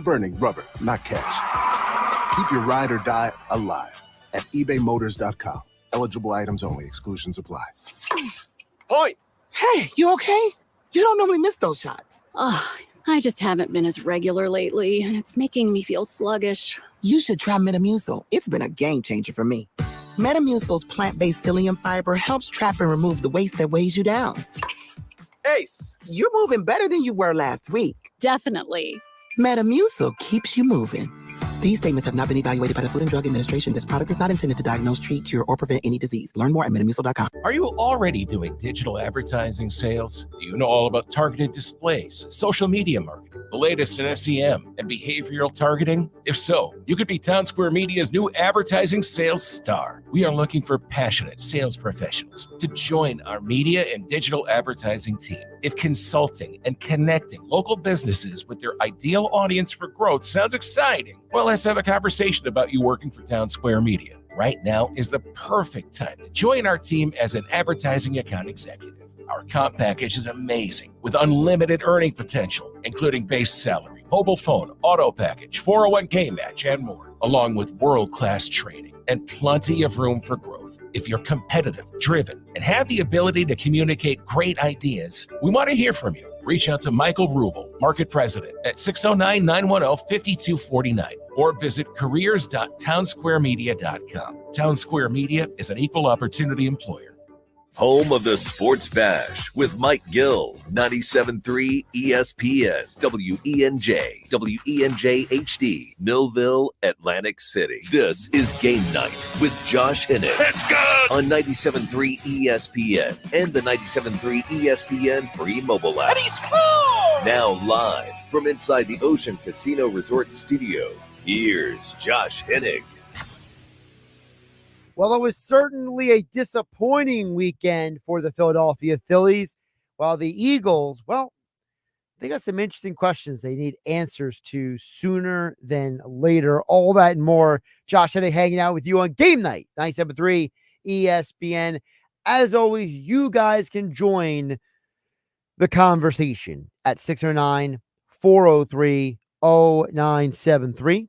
burning rubber, not cash. Keep your ride or die alive at ebaymotors.com. Eligible items only. Exclusions apply. Point! Hey, you okay? You don't normally miss those shots. I just haven't been as regular lately, and it's making me feel sluggish. You should try Metamucil. It's been a game changer for me. Metamucil's plant-based psyllium fiber helps trap and remove the waste that weighs you down. Ace! You're moving better than you were last week. Definitely. Metamucil keeps you moving. These statements have not been evaluated by the Food and Drug Administration. This product is not intended to diagnose, treat, cure, or prevent any disease. Learn more at metamucil.com. Are you already doing digital advertising sales? Do you know all about targeted displays, social media marketing, the latest in SEM, and behavioral targeting? If so, you could be Town Square Media's new advertising sales star. We are looking for passionate sales professionals to join our media and digital advertising team. If consulting and connecting local businesses with their ideal audience for growth sounds exciting, well, let's have a conversation about you working for Town Square Media. Right now is the perfect time to join our team as an advertising account executive. Our comp package is amazing with unlimited earning potential, including base salary, mobile phone, auto package, 401k match, and more, along with world-class training and plenty of room for growth. If you're competitive, driven, and have the ability to communicate great ideas, we want to hear from you. Reach out to Michael Rubel, Market President, at 609-910-5249 or visit careers.townsquaremedia.com. Town Square Media is an equal opportunity employer. Home of the Sports Bash with Mike Gill, 97.3 ESPN, WENJ, WENJ HD, Millville, Atlantic City. This is Game Night with Josh Hennick. Let's go! On 97.3 ESPN and the 97.3 ESPN free mobile app. And he scored! Now live from inside the Ocean Casino Resort Studio, here's Josh Hennick. Well, it was certainly a disappointing weekend for the Philadelphia Phillies, while the Eagles, well, they got some interesting questions they need answers to sooner than later. All that and more. Josh Hennick hanging out with you on Game Night, 97.3 ESPN. As always, you guys can join the conversation at 609-403-0973.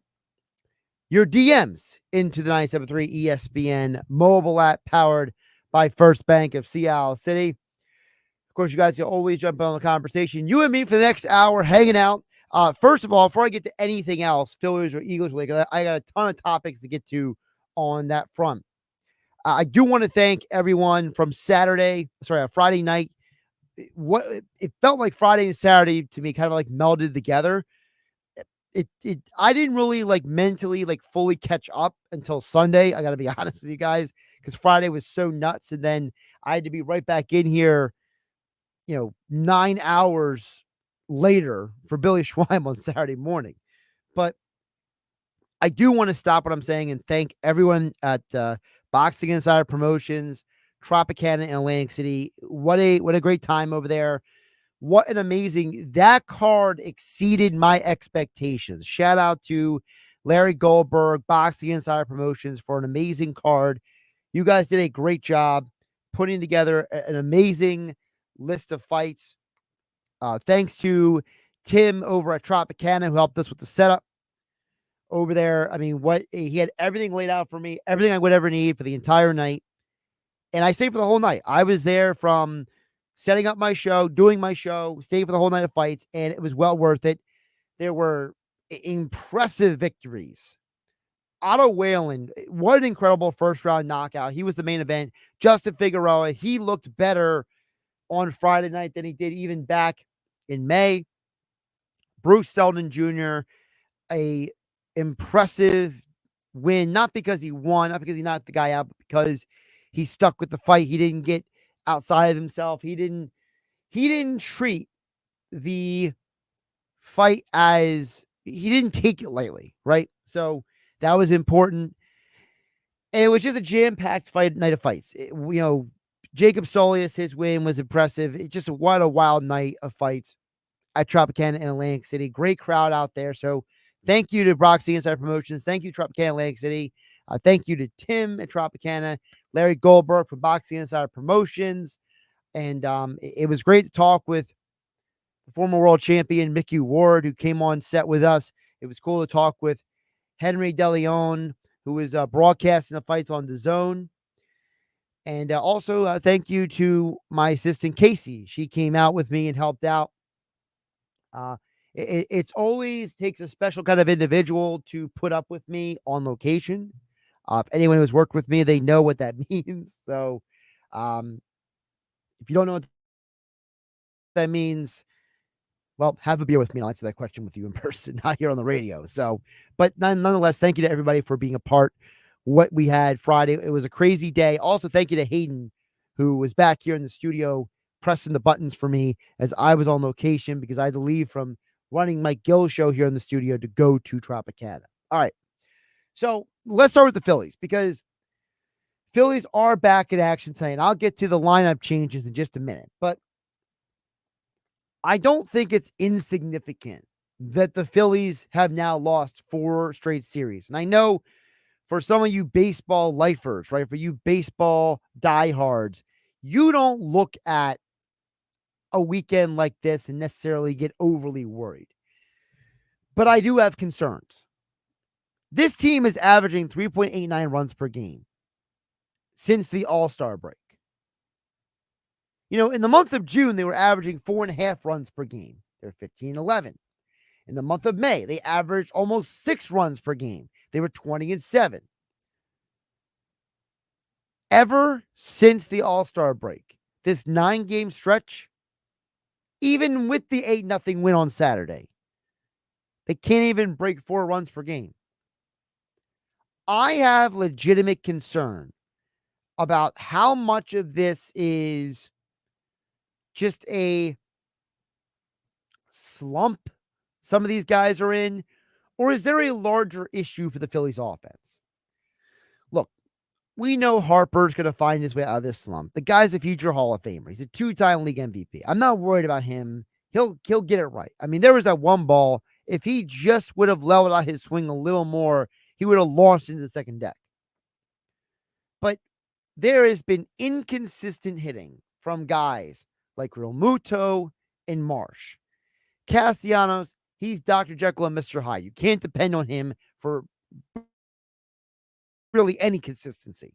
Your DMs into the 97.3 ESPN mobile app powered by First Bank of Seattle City. Of course, you guys can always jump on the conversation. You and me for the next hour hanging out. First of all, before I get to anything else, Phillies or Eagles, I got a ton of topics to get to on that front. I do want to thank everyone from Friday night. What it felt like Friday and Saturday to me kind of like melded together. I didn't really like mentally like fully catch up until Sunday. I got to be honest with you guys, because Friday was so nuts. And then I had to be right back in here, 9 hours later for Billy Schweim on Saturday morning. But I do want to stop what I'm saying and thank everyone at Boxing Insider Promotions, Tropicana in Atlantic City. What a great time over there. What an amazing, that card exceeded my expectations. Shout out to Larry Goldberg, Boxing Insider Promotions, for an amazing card. You guys did a great job putting together an amazing list of fights. Thanks to Tim over at Tropicana, who helped us with the setup over there. I mean, he had everything laid out for me, everything I would ever need for the entire night. And I stayed for the whole night. I was there from setting up my show, doing my show, staying for the whole night of fights, and it was well worth it. There were impressive victories. Otto Whalen, what an incredible first-round knockout. He was the main event. Justin Figueroa, he looked better on Friday night than he did even back in May. Bruce Seldon Jr., a impressive win, not because he won, not because he knocked the guy out, but because he stuck with the fight. He didn't get outside of himself. He didn't treat the fight as, he didn't take it lightly, right? So that was important. And it was just a jam-packed night of fights. Jacob Solius, his win was impressive. It just, what a wild night of fights at Tropicana in Atlantic City. Great crowd out there. So thank you to Boxing Insider Promotions. Thank you, Tropicana Atlantic City. Thank you to Tim at Tropicana, Larry Goldberg from Boxing Insider Promotions. And it was great to talk with the former world champion, Mickey Ward, who came on set with us It was cool to talk with Henry DeLeon, who is broadcasting the fights on the Zone. And also, thank you to my assistant, Casey. She came out with me and helped out. It's always takes a special kind of individual to put up with me on location. If anyone who's worked with me, they know what that means. So if you don't know what that means, well, have a beer with me. I'll answer that question with you in person, not here on the radio. So, but nonetheless, thank you to everybody for being a part. What we had Friday, it was a crazy day. Also, thank you to Hayden, who was back here in the studio pressing the buttons for me as I was on location because I had to leave from running Mike Gill's show here in the studio to go to Tropicana. All right. So let's start with the Phillies because Phillies are back in action tonight. And I'll get to the lineup changes in just a minute, but I don't think it's insignificant that the Phillies have now lost 4 straight series. And I know for some of you baseball lifers, right? For you baseball diehards, you don't look at a weekend like this and necessarily get overly worried. But I do have concerns. This team is averaging 3.89 runs per game since the All-Star break. You know, in the month of June, they were averaging 4.5 runs per game. They're 15-11. In the month of May, they averaged almost 6 runs per game. They were 20-7. Ever since the All-Star break, this 9-game stretch, even with the 8-0 win on Saturday, they can't even break 4 runs per game. I have legitimate concern about how much of this is just a slump some of these guys are in, or is there a larger issue for the Phillies offense? Look, we know Harper's going to find his way out of this slump. The guy's a future Hall of Famer. He's a 2-time league MVP. I'm not worried about him. He'll get it right. I mean, there was that one ball. If he just would have leveled out his swing a little more, he would have launched into the second deck. But there has been inconsistent hitting from guys like Real Muto and Marsh. Castellanos, he's Dr. Jekyll and Mr. Hyde. You can't depend on him for really any consistency.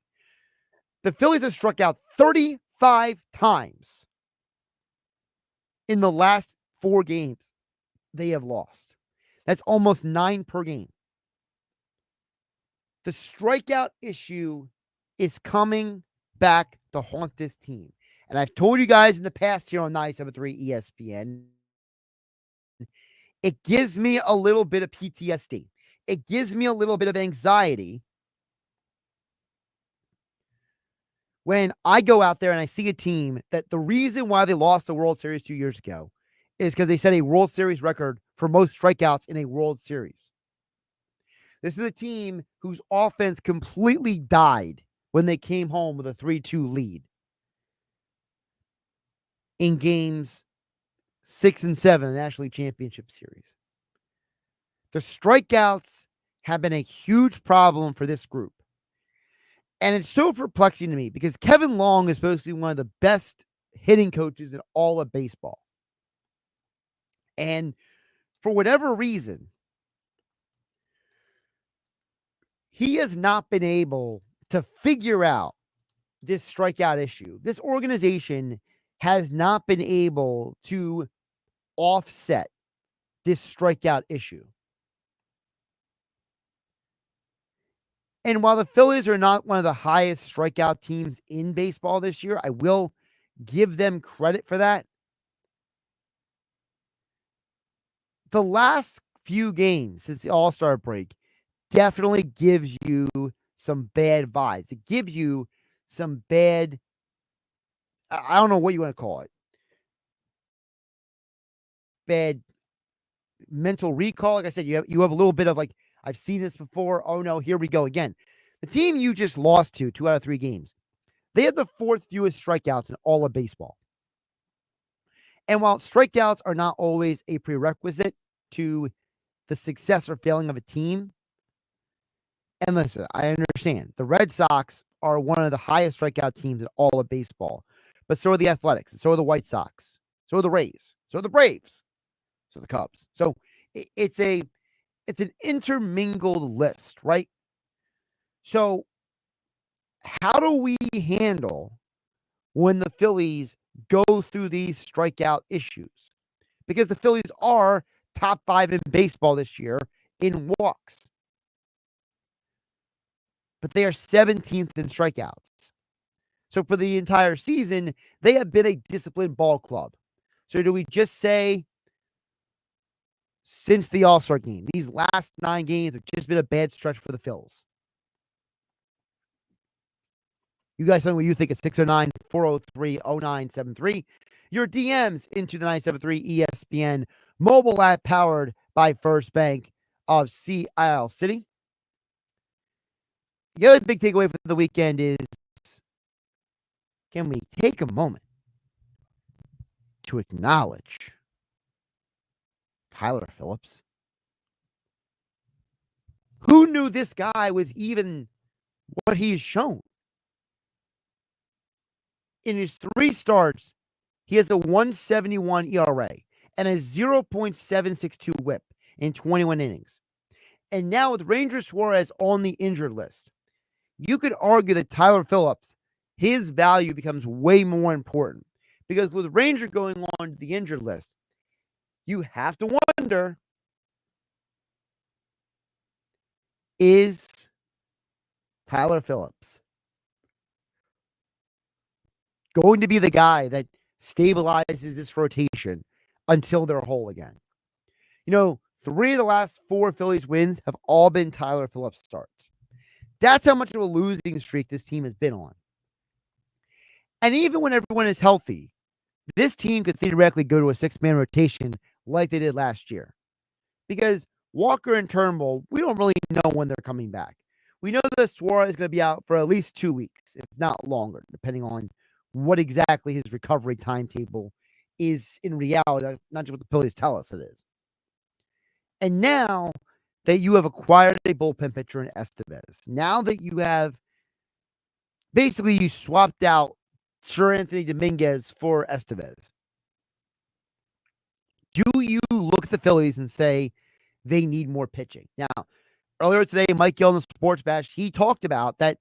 The Phillies have struck out 35 times in the last 4 games they have lost. That's almost 9 per game. The strikeout issue is coming back to haunt this team. And I've told you guys in the past here on 97.3 ESPN, it gives me a little bit of PTSD. It gives me a little bit of anxiety when I go out there and I see a team that the reason why they lost the World Series 2 years ago is because they set a World Series record for most strikeouts in a World Series. This is a team whose offense completely died when they came home with a 3-2 lead in games 6 and 7 in the National League Championship Series. The strikeouts have been a huge problem for this group. And it's so perplexing to me because Kevin Long is supposed to be one of the best hitting coaches in all of baseball. And for whatever reason, he has not been able to figure out this strikeout issue. This organization has not been able to offset this strikeout issue. And while the Phillies are not one of the highest strikeout teams in baseball this year, I will give them credit for that. The last few games since the All-Star break definitely gives you some bad vibes. It gives you some bad, I don't know what you want to call it, bad mental recall. Like I said, you have a little bit of like, I've seen this before. Oh no, here we go again. The team you just lost to 2 out of 3 games, they had the 4th fewest strikeouts in all of baseball. And while strikeouts are not always a prerequisite to the success or failing of a team, and listen, I understand the Red Sox are one of the highest strikeout teams in all of baseball, but so are the Athletics, and so are the White Sox, so are the Rays, so are the Braves, so are the Cubs. So it's a it's an intermingled list, right? So, how do we handle when the Phillies go through these strikeout issues? Because the Phillies are top 5 in baseball this year in walks, but they are 17th in strikeouts. So for the entire season, they have been a disciplined ball club. So do we just say since the All-Star game, these last 9 games have just been a bad stretch for the Phils? You guys tell me what you think at 609-403-0973. Your DMs into the 973 ESPN mobile app powered by First Bank of Sea City. The other big takeaway for the weekend is, can we take a moment to acknowledge Tyler Phillips? Who knew this guy was even what he has shown? In his 3 starts, he has a 171 ERA and a 0.762 whip in 21 innings. And now with Ranger Suarez on the injured list, you could argue that Tyler Phillips, his value becomes way more important. Because with Ranger going on the injured list, you have to wonder, is Tyler Phillips going to be the guy that stabilizes this rotation until they're whole again? 3 of the last 4 Phillies wins have all been Tyler Phillips starts. That's how much of a losing streak this team has been on. And even when everyone is healthy, this team could theoretically go to a 6-man rotation like they did last year. Because Walker and Turnbull, we don't really know when they're coming back. We know that Suarez is going to be out for at least 2 weeks, if not longer, depending on what exactly his recovery timetable is in reality, not just what the Phillies tell us it is. And now that you have acquired a bullpen pitcher in Estevez, now that you have basically you swapped out Sir Anthony Dominguez for Estevez, do you look at the Phillies and say they need more pitching? Now, earlier today, Mike Gill in the Sports Bash, he talked about that.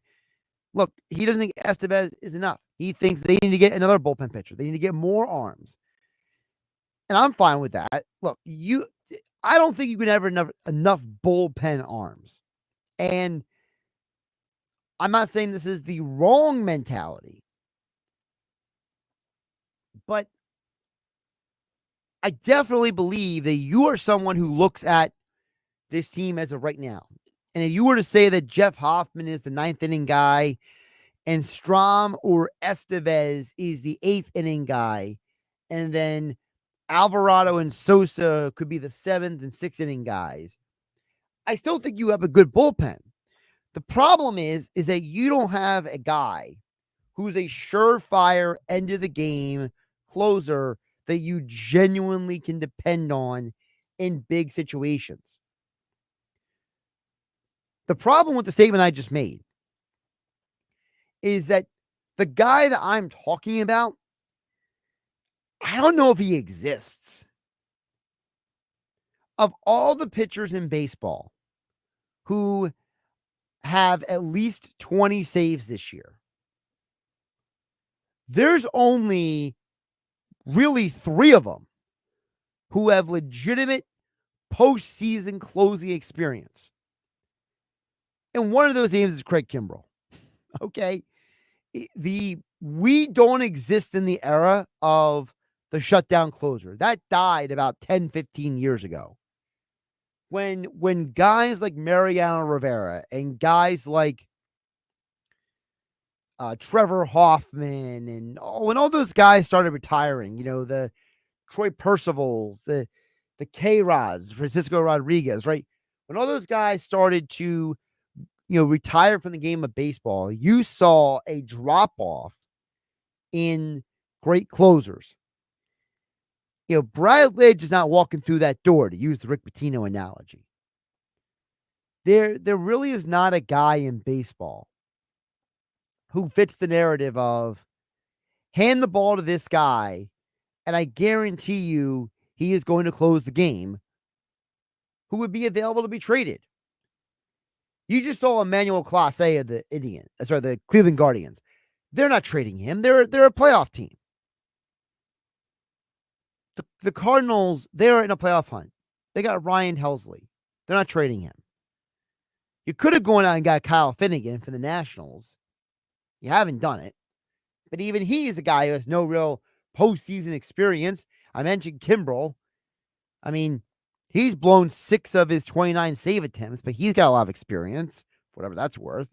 Look, he doesn't think Estevez is enough. He thinks they need to get another bullpen pitcher. They need to get more arms. And I'm fine with that. Look, I don't think you can ever have enough bullpen arms. And I'm not saying this is the wrong mentality, but I definitely believe that you are someone who looks at this team as of right now. And if you were to say that Jeff Hoffman is the 9th inning guy and Strom or Estevez is the 8th inning guy, and then Alvarado and Sosa could be the 7th and 6th inning guys, I still think you have a good bullpen. The problem is that you don't have a guy who's a surefire end of the game closer that you genuinely can depend on in big situations. The problem with the statement I just made is that the guy that I'm talking about, I don't know if he exists. Of all the pitchers in baseball who have at least 20 saves this year, there's only really 3 of them who have legitimate postseason closing experience. And one of those names is Craig Kimbrell. Okay. We don't exist in the era of the shutdown closer. That died about 10, 15 years ago. When guys like Mariano Rivera and guys like Trevor Hoffman and when all those guys started retiring, the Troy Percivals, the K-Rods, Francisco Rodriguez, right? When all those guys started to, retire from the game of baseball, you saw a drop-off in great closers. Brad Lidge is not walking through that door, to use the Rick Pitino analogy. There really is not a guy in baseball who fits the narrative of hand the ball to this guy, and I guarantee you he is going to close the game who would be available to be traded. You just saw Emmanuel Clase of the Cleveland Guardians. They're not trading him. They're a playoff team. The Cardinals, they're in a playoff hunt. They got Ryan Helsley. They're not trading him. You could have gone out and got Kyle Finnegan for the Nationals. You haven't done it. But even he is a guy who has no real postseason experience. I mentioned Kimbrel. I mean, he's blown 6 of his 29 save attempts, but he's got a lot of experience, for whatever that's worth.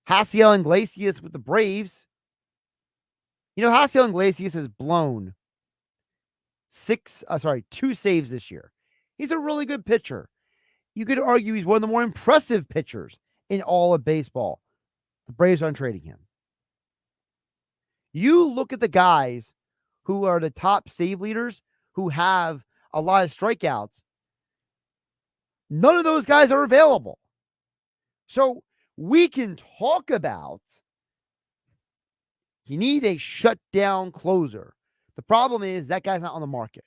Hasiel Iglesias with the Braves. You know, Hasiel Iglesias has blown 2 saves this year. He's a really good pitcher. You could argue he's one of the more impressive pitchers in all of baseball. The Braves aren't trading him. You look at the guys who are the top save leaders who have a lot of strikeouts. None of those guys are available. So we can talk about you need a shutdown closer. The problem is that guy's not on the market.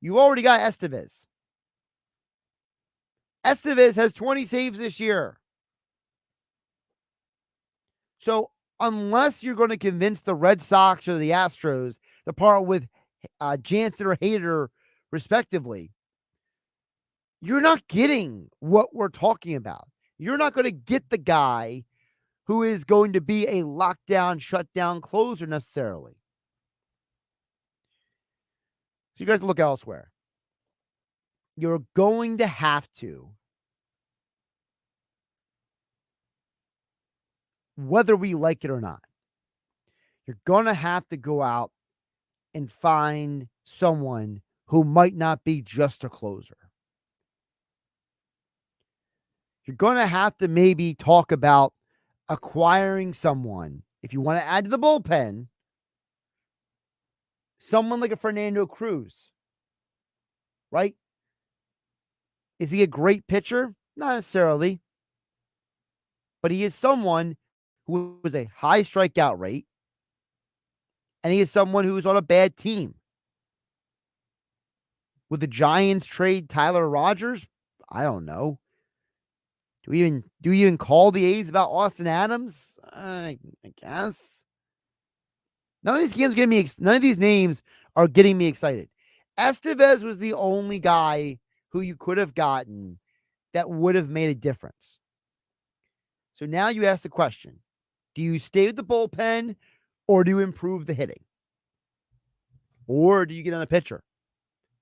You already got Estevez. Estevez has 20 saves this year. So unless you're going to convince the Red Sox or the Astros to part with Jansen or Hader, respectively, you're not getting what we're talking about. You're not going to get the guy who is going to be a lockdown, shutdown closer necessarily. So you got to look elsewhere. You're going to have to, whether we like it or not, you're going to have to go out and find someone who might not be just a closer. You're going to have to maybe talk about acquiring someone, if you want to add to the bullpen, someone like a Fernando Cruz, right? Is he a great pitcher? Not necessarily. But he is someone who has a high strikeout rate, and he is someone who is on a bad team. Would the Giants trade Tyler Rogers? I don't know. Do we even call the A's about Austin Adams? I guess. None of these names are getting me excited. Estevez was the only guy who you could have gotten that would have made a difference. So now you ask the question, do you stay with the bullpen or do you improve the hitting? Or do you get on a pitcher?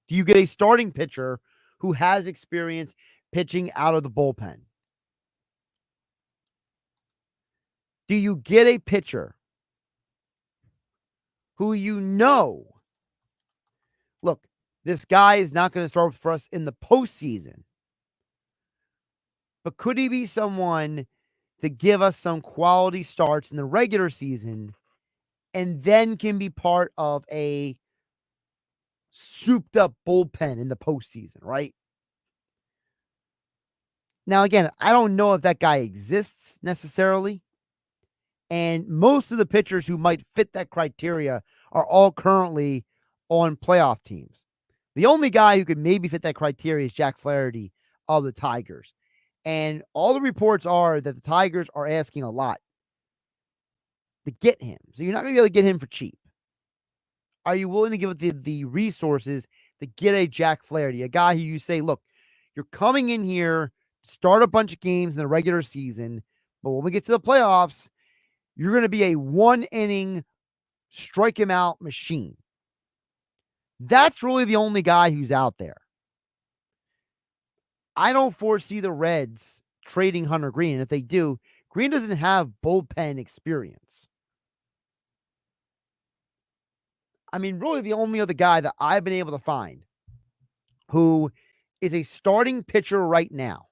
Do you get a starting pitcher who has experience pitching out of the bullpen? Do you get a pitcher who look, this guy is not going to start for us in the postseason, but could he be someone to give us some quality starts in the regular season and then can be part of a souped up bullpen in the postseason, right? Now, again, I don't know if that guy exists necessarily. And most of the pitchers who might fit that criteria are all currently on playoff teams. The only guy who could maybe fit that criteria is Jack Flaherty of the Tigers. And all the reports are that the Tigers are asking a lot to get him. So you're not going to be able to get him for cheap. Are you willing to give it the resources to get a Jack Flaherty, a guy who you say, look, you're coming in here, start a bunch of games in the regular season, but when we get to the playoffs, you're going to be a 1-inning strike him out machine. That's really the only guy who's out there. I don't foresee the Reds trading Hunter Green. And if they do, Green doesn't have bullpen experience. I mean, really the only other guy that I've been able to find who is a starting pitcher right now,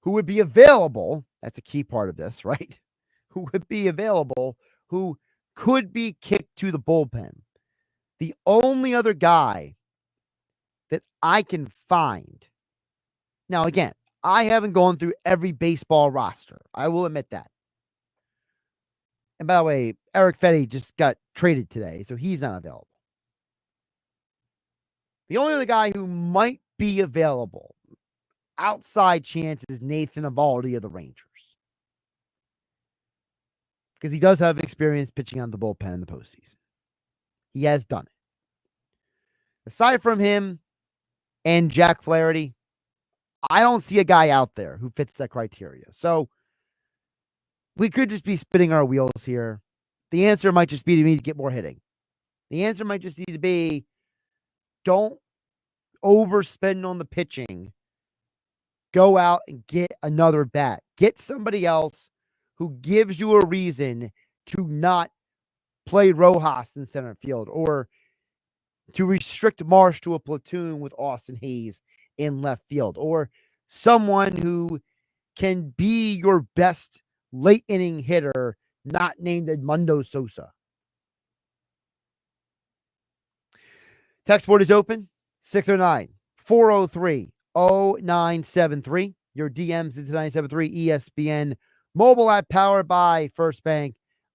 who would be available, that's a key part of this, right? Who would be available, who could be kicked to the bullpen. The only other guy that I can find. Now, again, I haven't gone through every baseball roster. I will admit that. And by the way, Eric Fetty just got traded today, so he's not available. The only other guy who might be available, outside chance, is Nathan Eovaldi of the Rangers. Because he does have experience pitching on the bullpen in the postseason. He has done it. Aside from him and Jack Flaherty, I don't see a guy out there who fits that criteria. So we could just be spinning our wheels here. The answer might just be to me to get more hitting. The answer might just need to be, don't overspend on the pitching. Go out and get another bat. Get somebody else who gives you a reason to not play Rojas in center field, or to restrict Marsh to a platoon with Austin Hayes in left field, or someone who can be your best late inning hitter, not named Edmundo Sosa. Text board is open, 609-403-0973. Your DMs into 973 ESPN mobile app, powered by First Bank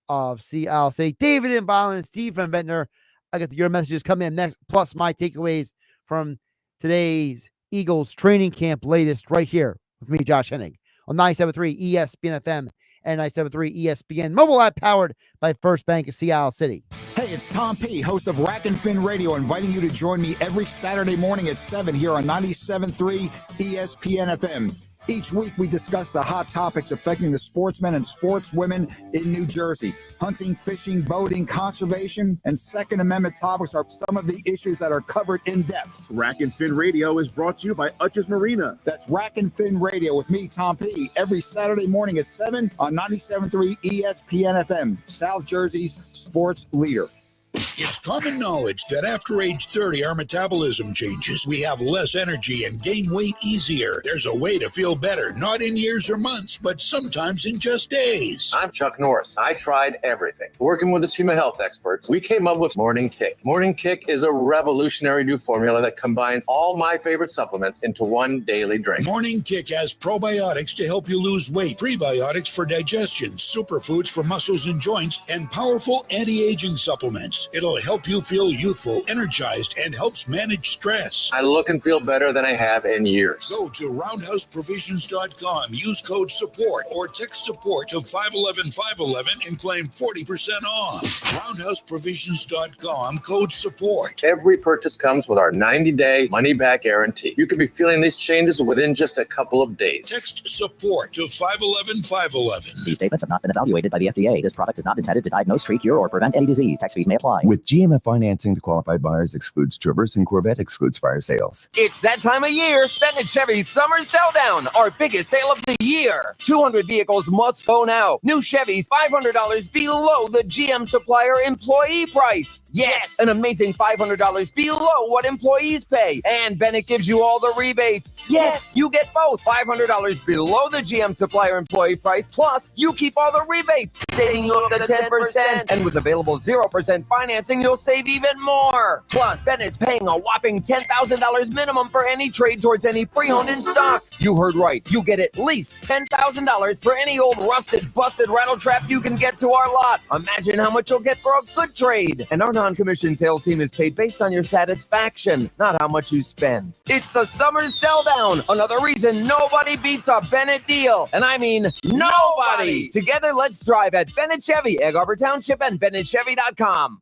of CLC. David in Violence, Steve from Ventnor. I got your messages come in next, plus my takeaways from today's Eagles training camp latest right here with me, Josh Hennig, on 973 ESPN FM and 973 ESPN mobile app, powered by First Bank of Seattle City. Hey, it's Tom P., host of Rack and Fin Radio, inviting you to join me every Saturday morning at 7 here on 97.3 ESPN FM. Each week, we discuss the hot topics affecting the sportsmen and sportswomen in New Jersey. Hunting, fishing, boating, conservation, and Second Amendment topics are some of the issues that are covered in depth. Rack and Fin Radio is brought to you by Utch's Marina. That's Rack and Fin Radio with me, Tom P., every Saturday morning at 7 on 97.3 ESPN FM, South Jersey's sports leader. It's common knowledge that after age 30, our metabolism changes. We have less energy and gain weight easier. There's a way to feel better, not in years or months, but sometimes in just days. I'm Chuck Norris. I tried everything. Working with a team of health experts, we came up with Morning Kick. Morning Kick is a revolutionary new formula that combines all my favorite supplements into one daily drink. Morning Kick has probiotics to help you lose weight, prebiotics for digestion, superfoods for muscles and joints, and powerful anti-aging supplements. It'll help you feel youthful, energized, and helps manage stress. I look and feel better than I have in years. Go to roundhouseprovisions.com, use code SUPPORT, or text SUPPORT to 511-511 and claim 40% off. Roundhouseprovisions.com, code SUPPORT. Every purchase comes with our 90-day money-back guarantee. You could be feeling these changes within just a couple of days. Text SUPPORT to 511-511. These statements have not been evaluated by the FDA. This product is not intended to diagnose, treat, cure, or prevent any disease. Tax fees may apply. With GMF financing to qualified buyers, excludes Traverse and Corvette, excludes fire sales. It's that time of year. Bennett Chevy's Summer Sell Down, our biggest sale of the year. 200 vehicles must go now. New Chevys, $500 below the GM supplier employee price. Yes, an amazing $500 below what employees pay. And Bennett gives you all the rebates. Yes, you get both. $500 below the GM supplier employee price, plus you keep all the rebates, saving you up to 10%. And with available 0% financing, you'll save even more. Plus, Bennett's paying a whopping $10,000 minimum for any trade towards any pre-owned in stock. You heard right. You get at least $10,000 for any old rusted, busted rattle trap you can get to our lot. Imagine how much you'll get for a good trade. And our non-commissioned sales team is paid based on your satisfaction, not how much you spend. It's the Summer Sell Down. Another reason nobody beats a Bennett deal. And I mean nobody. Together, let's drive at Bennett Chevy, Egg Harbor Township, and BennettChevy.com.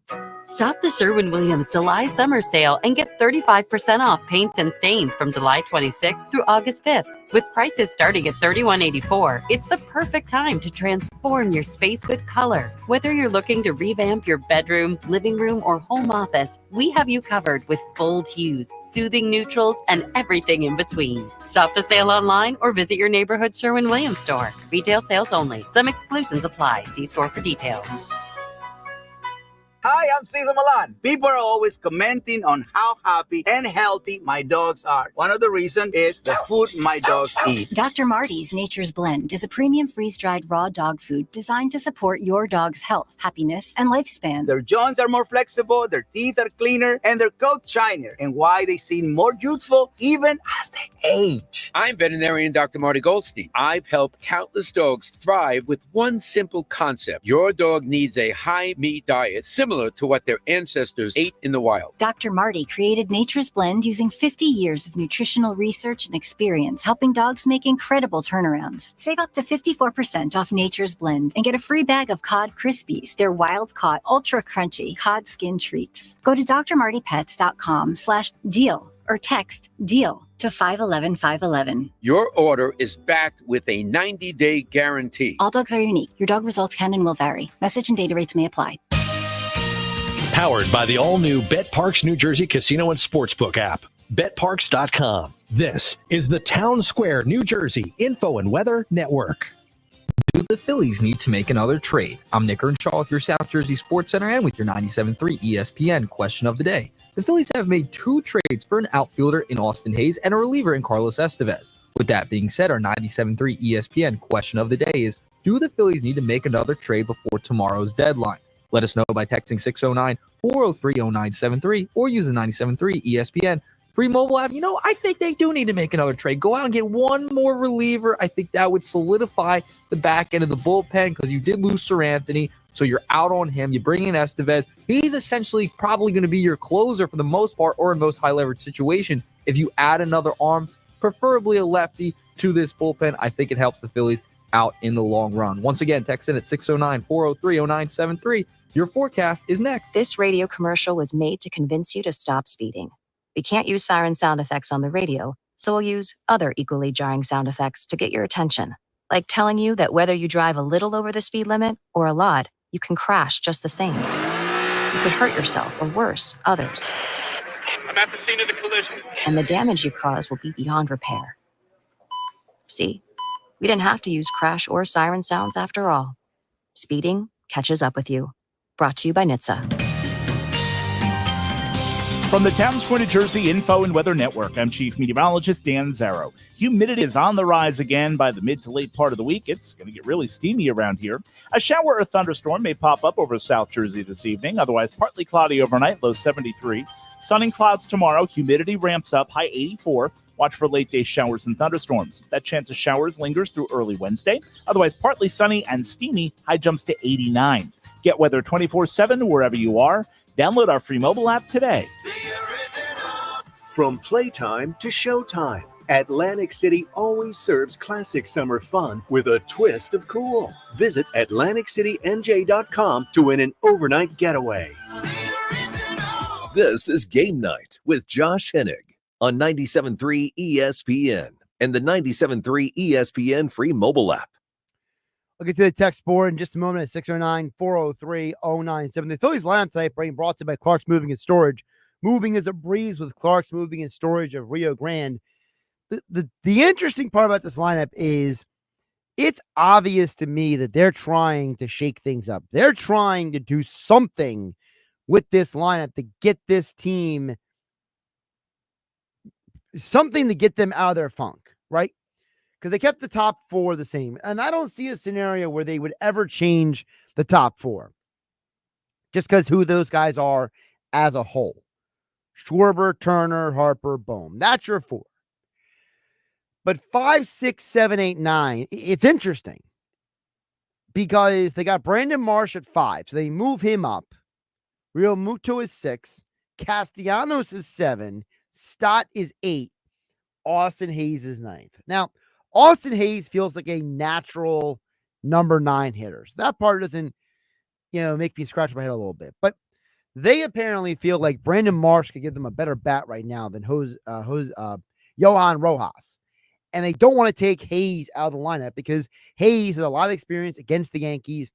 Shop the Sherwin-Williams July Summer Sale and get 35% off paints and stains from July 26th through August 5th. With prices starting at $31.84, it's the perfect time to transform your space with color. Whether you're looking to revamp your bedroom, living room, or home office, we have you covered with bold hues, soothing neutrals, and everything in between. Shop the sale online or visit your neighborhood Sherwin-Williams store. Retail sales only. Some exclusions apply. See store for details. Hi, I'm Cesar Milan. People are always commenting on how happy and healthy my dogs are. One of the reasons is the food my dogs eat. Dr. Marty's Nature's Blend is a premium freeze-dried raw dog food designed to support your dog's health, happiness, and lifespan. Their jaws are more flexible, their teeth are cleaner, and their coats shinier, and why they seem more youthful even as they age. I'm veterinarian Dr. Marty Goldstein. I've helped countless dogs thrive with one simple concept. Your dog needs a high-meat diet similar similar to what their ancestors ate in the wild. Dr. Marty created Nature's Blend using 50 years of nutritional research and experience, helping dogs make incredible turnarounds. Save up to 54% off Nature's Blend and get a free bag of Cod Krispies. They're wild-caught, ultra-crunchy cod skin treats. Go to drmartypets.com/deal or text DEAL to 511-511. Your order is backed with a 90-day guarantee. All dogs are unique. Your dog results can and will vary. Message and data rates may apply. Powered by the all-new BetParks New Jersey Casino and Sportsbook app. BetParks.com. This is the Town Square, New Jersey Info and Weather Network. Do the Phillies need to make another trade? I'm Nick Earnshaw with your South Jersey Sports Center and with your 97.3 ESPN question of the day. The Phillies have made 2 trades for an outfielder in Austin Hayes and a reliever in Carlos Estevez. With that being said, our 97.3 ESPN question of the day is, do the Phillies need to make another trade before tomorrow's deadline? Let us know by texting 609-403-0973 or use the 97.3 ESPN free mobile app. You know, I think they do need to make another trade. Go out and get one more reliever. I think that would solidify the back end of the bullpen because you did lose Sir Anthony, so you're out on him. You bring in Estevez. He's essentially probably going to be your closer for the most part or in most high-leverage situations. If you add another arm, preferably a lefty, to this bullpen, I think it helps the Phillies out in the long run. Once again, text in at 609-403-0973. Your forecast is next. This radio commercial was made to convince you to stop speeding. We can't use siren sound effects on the radio, so we'll use other equally jarring sound effects to get your attention, like telling you that whether you drive a little over the speed limit or a lot, you can crash just the same. You could hurt yourself or worse, others. I'm at the scene of the collision. And the damage you cause will be beyond repair. See, we didn't have to use crash or siren sounds after all. Speeding catches up with you. Brought to you by NHTSA. From the Town Square, New Jersey Info and Weather Network, I'm Chief Meteorologist Dan Zarrow. Humidity is on the rise again by the mid to late part of the week. It's going to get really steamy around here. A shower or thunderstorm may pop up over South Jersey this evening. Otherwise, partly cloudy overnight, low 73. Sun and clouds tomorrow. Humidity ramps up, high 84. Watch for late-day showers and thunderstorms. That chance of showers lingers through early Wednesday. Otherwise, partly sunny and steamy, high jumps to 89. Get weather 24/7 wherever you are. Download our free mobile app today. From playtime to showtime, Atlantic City always serves classic summer fun with a twist of cool. Visit AtlanticCityNJ.com to win an overnight getaway. This is Game Night with Josh Hennig on 97.3 ESPN and the 97.3 ESPN free mobile app. I'll get to the text board in just a moment at 609-403-0970. The Phillies lineup tonight being brought to you by Clark's Moving and Storage. Moving is a breeze with Clark's Moving and Storage of Rio Grande. The interesting part about this lineup is it's obvious to me that they're trying to shake things up. They're trying to do something with this lineup to get this team something to get them out of their funk, right? Because they kept the top 4 the same. And I don't see a scenario where they would ever change the top 4. Just because who those guys are as a whole. Schwarber, Turner, Harper, Bohm. That's your 4. But 5, 6, 7, 8, 9, it's interesting. Because they got Brandon Marsh at 5. So they move him up. Real Muto is 6. Castellanos is 7. Stott is 8. Austin Hayes is 9th. Now, Austin Hayes feels like a natural number 9 hitter. So that part doesn't, make me scratch my head a little bit. But they apparently feel like Brandon Marsh could give them a better bat right now than Johan Rojas. And they don't want to take Hayes out of the lineup because Hayes has a lot of experience against the Yankees.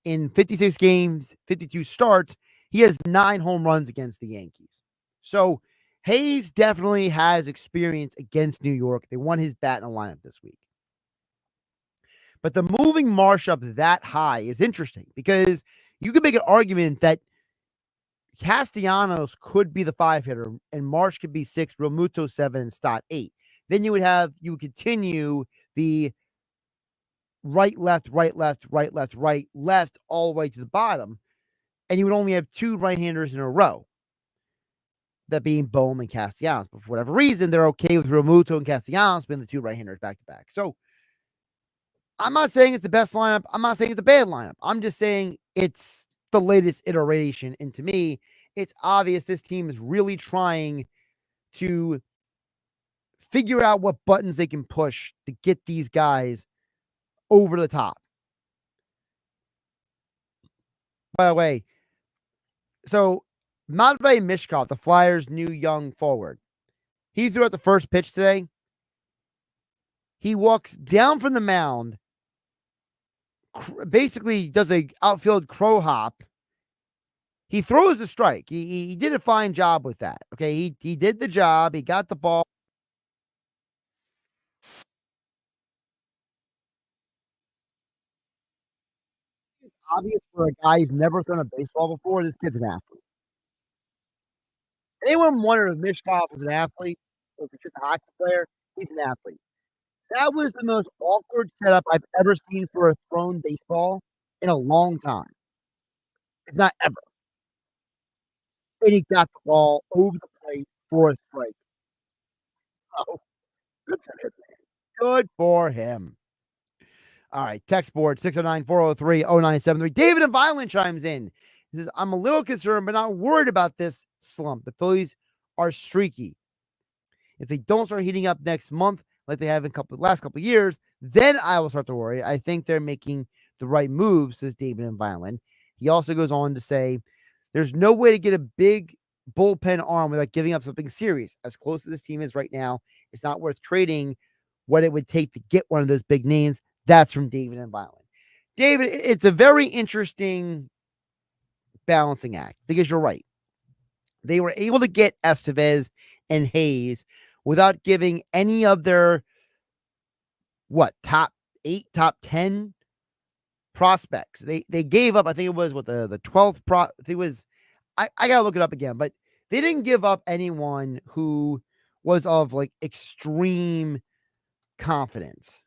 In 56 games, 52 starts, he has 9 home runs against the Yankees. So Hayes definitely has experience against New York. They want his bat in the lineup this week. But the moving Marsh up that high is interesting because you could make an argument that Castellanos could be the 5 hitter and Marsh could be 6, Realmuto 7, and Stott 8. Then you would continue the right, left, right, left, right, left, right, left, all the way to the bottom. And you would only have 2 right-handers in a row. That being Bohm and Castellanos. But for whatever reason, they're okay with Realmuto and Castellanos being the 2 right-handers back-to-back. So I'm not saying it's the best lineup. I'm not saying it's a bad lineup. I'm just saying it's the latest iteration. And to me, it's obvious this team is really trying to figure out what buttons they can push to get these guys over the top. By the way, so Matvey Mishkov, the Flyers' new young forward, he threw out the first pitch today. He walks down from the mound, basically does a outfield crow hop. He throws a strike. He did a fine job with that. Okay, he did the job. He got the ball. It's obvious for a guy who's never thrown a baseball before, this kid's an athlete. Anyone wondered if Mishkov was an athlete or if he's just a hockey player? He's an athlete. That was the most awkward setup I've ever seen for a thrown baseball in a long time. It's not ever. And he got the ball over the plate for a strike. Oh, good for him, man. Good for him. All right, text board 609-403-0973. David and Violent chimes in. He says, I'm a little concerned, but not worried about this slump. The Phillies are streaky. If they don't start heating up next month, like they have in last couple of years, then I will start to worry. I think they're making the right moves, says David and Violent. He also goes on to say, there's no way to get a big bullpen arm without giving up something serious. As close as this team is right now, it's not worth trading what it would take to get one of those big names. That's from David and Violent. David, it's a very interesting balancing act because you're right. They were able to get Estevez and Hayes without giving any of their top 8, top 10 prospects. They gave up, I think it was the 12th I gotta look it up again, but they didn't give up anyone who was of like extreme confidence.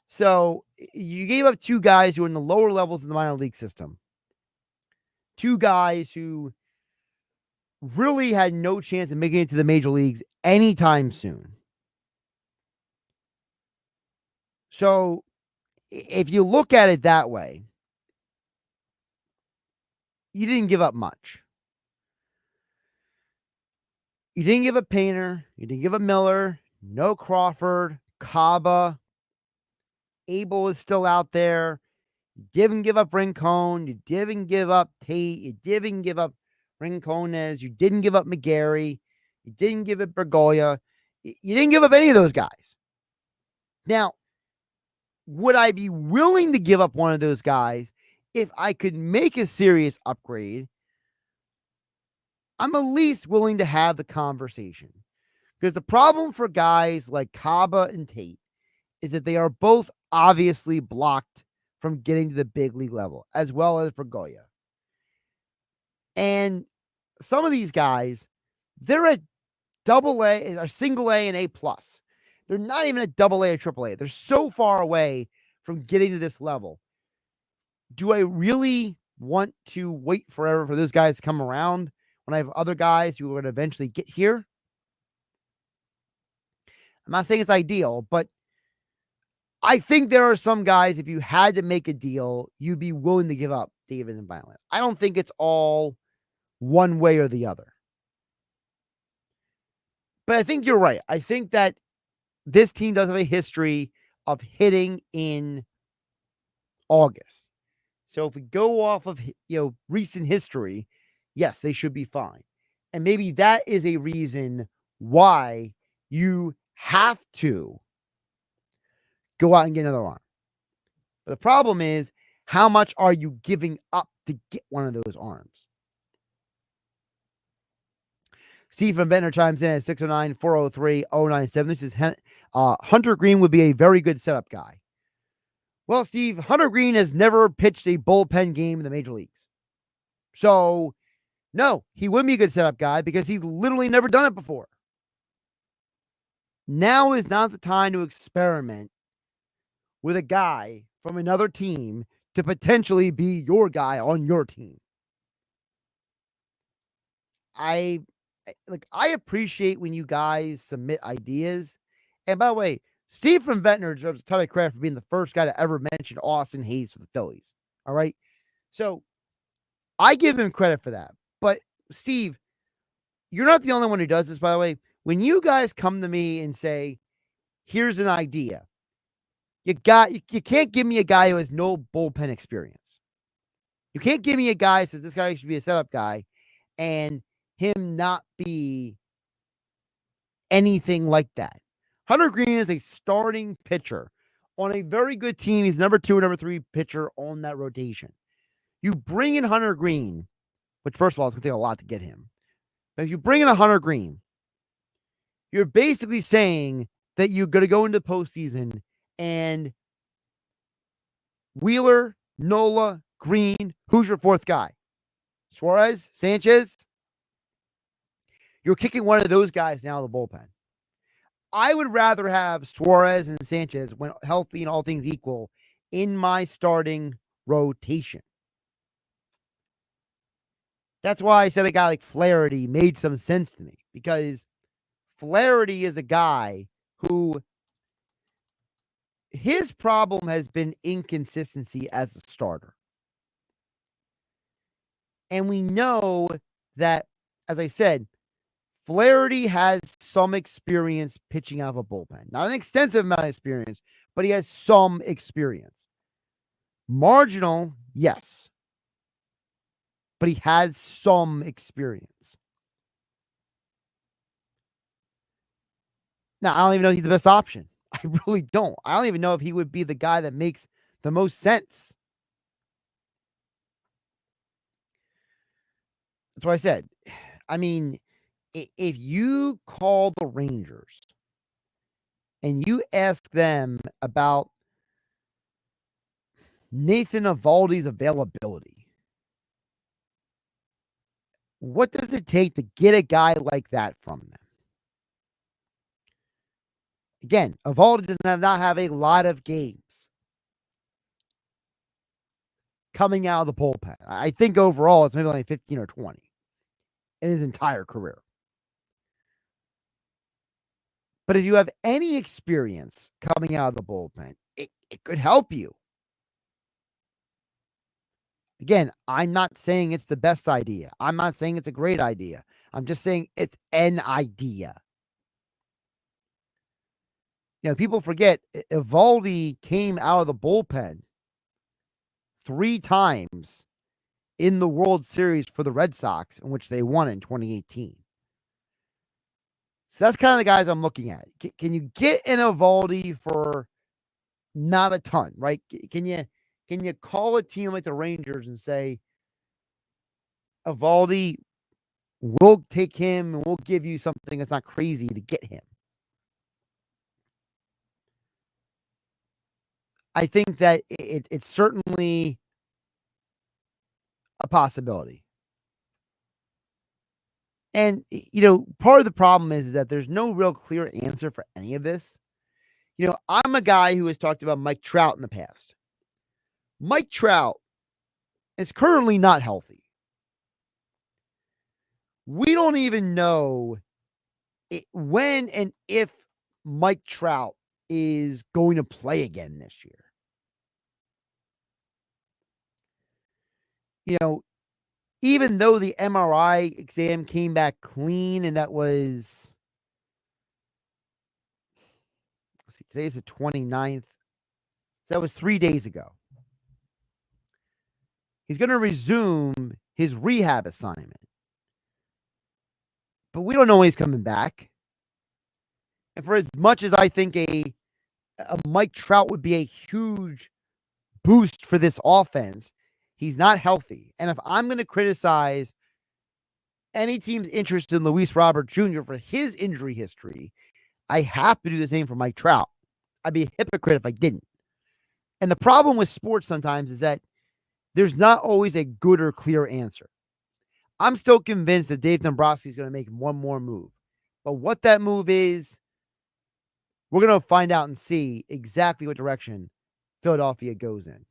So you gave up 2 guys who are in the lower levels of the minor league system. 2 guys who really had no chance of making it to the major leagues anytime soon. So if you look at it that way, you didn't give up much. You didn't give up Painter. You didn't give up Miller. No Crawford. Kaba. Abel is still out there. You didn't give up Rincon. You didn't give up Tate. You didn't give up Rincones. You didn't give up McGarry. You didn't give up Bergolia. You didn't give up any of those guys. Now, would I be willing to give up one of those guys if I could make a serious upgrade? I'm at least willing to have the conversation. Because the problem for guys like Kaba and Tate is that they are both obviously blocked from getting to the big league level, as well as Bergolia. And some of these guys, they're at AA or single A and A+. They're not even at AA or AAA. They're so far away from getting to this level. Do I really want to wait forever for those guys to come around when I have other guys who are going to eventually get here? I'm not saying it's ideal, but I think there are some guys, if you had to make a deal, you'd be willing to give up David and Violent. I don't think it's all one way or the other. But I think you're right. I think that this team does have a history of hitting in August. So if we go off of recent history, yes, they should be fine. And maybe that is a reason why you have to go out and get another arm. But the problem is, how much are you giving up to get one of those arms? Steve from Ventnor chimes in at 609-403-097. This is Hunter Green would be a very good setup guy. Well, Steve, Hunter Green has never pitched a bullpen game in the major leagues. So, no, he wouldn't be a good setup guy because he's literally never done it before. Now is not the time to experiment with a guy from another team to potentially be your guy on your team. I appreciate when you guys submit ideas. And by the way, Steve from Ventnor deserves a ton of credit for being the first guy to ever mention Austin Hayes for the Phillies. All right. So I give him credit for that. But Steve, you're not the only one who does this, by the way. When you guys come to me and say, here's an idea, you can't give me a guy who has no bullpen experience. You can't give me a guy who says this guy should be a setup guy and him not be anything like that. Hunter Green is a starting pitcher on a very good team. He's number 2 or number 3 pitcher on that rotation. You bring in Hunter Green, which first of all, it's going to take a lot to get him. But if you bring in a Hunter Green, you're basically saying that you're going to go into the postseason and Wheeler, Nola, Green, who's your fourth guy? Suarez, Sanchez? You're kicking one of those guys now in the bullpen. I would rather have Suarez and Sanchez, when healthy and all things equal, in my starting rotation. That's why I said a guy like Flaherty made some sense to me, because Flaherty is a guy who his problem has been inconsistency as a starter. And we know that, as I said, Flaherty has some experience pitching out of a bullpen. Not an extensive amount of experience, but he has some experience. Marginal, yes. But he has some experience. Now, I don't even know if he's the best option. I really don't. I don't even know if he would be the guy that makes the most sense. That's what I said. I mean, if you call the Rangers and you ask them about Nathan Eovaldi's availability, what does it take to get a guy like that from them? Again, Eovaldi does not have a lot of games coming out of the bullpen. I think overall it's maybe only 15 or 20 in his entire career. But if you have any experience coming out of the bullpen, it could help you. Again, I'm not saying it's the best idea. I'm not saying it's a great idea. I'm just saying it's an idea. You know, people forget Eovaldi came out of the bullpen 3 times in the World Series for the Red Sox, in which they won in 2018. So that's kind of the guys I'm looking at. Can you get an Eovaldi for not a ton, right? Can you call a team like the Rangers and say, Eovaldi, we'll take him and we'll give you something that's not crazy to get him? I think that it's certainly a possibility. And, you know, part of the problem is that there's no real clear answer for any of this. You know, I'm a guy who has talked about Mike Trout in the past. Mike Trout is currently not healthy. We don't even know when and if Mike Trout is going to play again this year. You know, even though the MRI exam came back clean, and that was, let's see, today's the 29th. So that was 3 days ago. He's going to resume his rehab assignment. But we don't know when he's coming back. And for as much as I think a Mike Trout would be a huge boost for this offense, he's not healthy. And if I'm going to criticize any team's interest in Luis Robert Jr. for his injury history, I have to do the same for Mike Trout. I'd be a hypocrite if I didn't. And the problem with sports sometimes is that there's not always a good or clear answer. I'm still convinced that Dave Dombrowski is going to make one more move. But what that move is, we're going to find out and see exactly what direction Philadelphia goes in.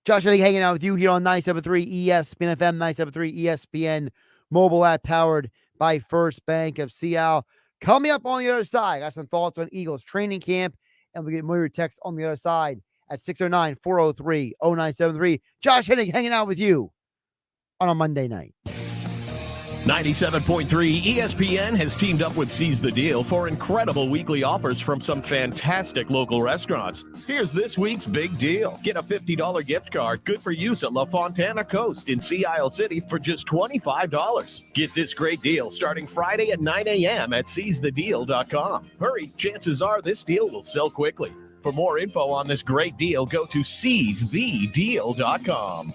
Josh Eddy hanging out with you here on 97.3 ESPN FM, 97.3 ESPN mobile app, powered by First Bank of Seattle. Coming up on the other side, I got some thoughts on Eagles training camp, and we get more text on the other side at 609-403-0973. Josh Hennig hanging out with you on a Monday night. 97.3 ESPN has teamed up with Seize the Deal for incredible weekly offers from some fantastic local restaurants. Here's this week's big deal. Get a $50 gift card good for use at La Fontana Coast in Sea Isle City for just $25. Get this great deal starting Friday at 9 a.m. at seizethedeal.com. Hurry, chances are this deal will sell quickly. For more info on this great deal, go to seizethedeal.com.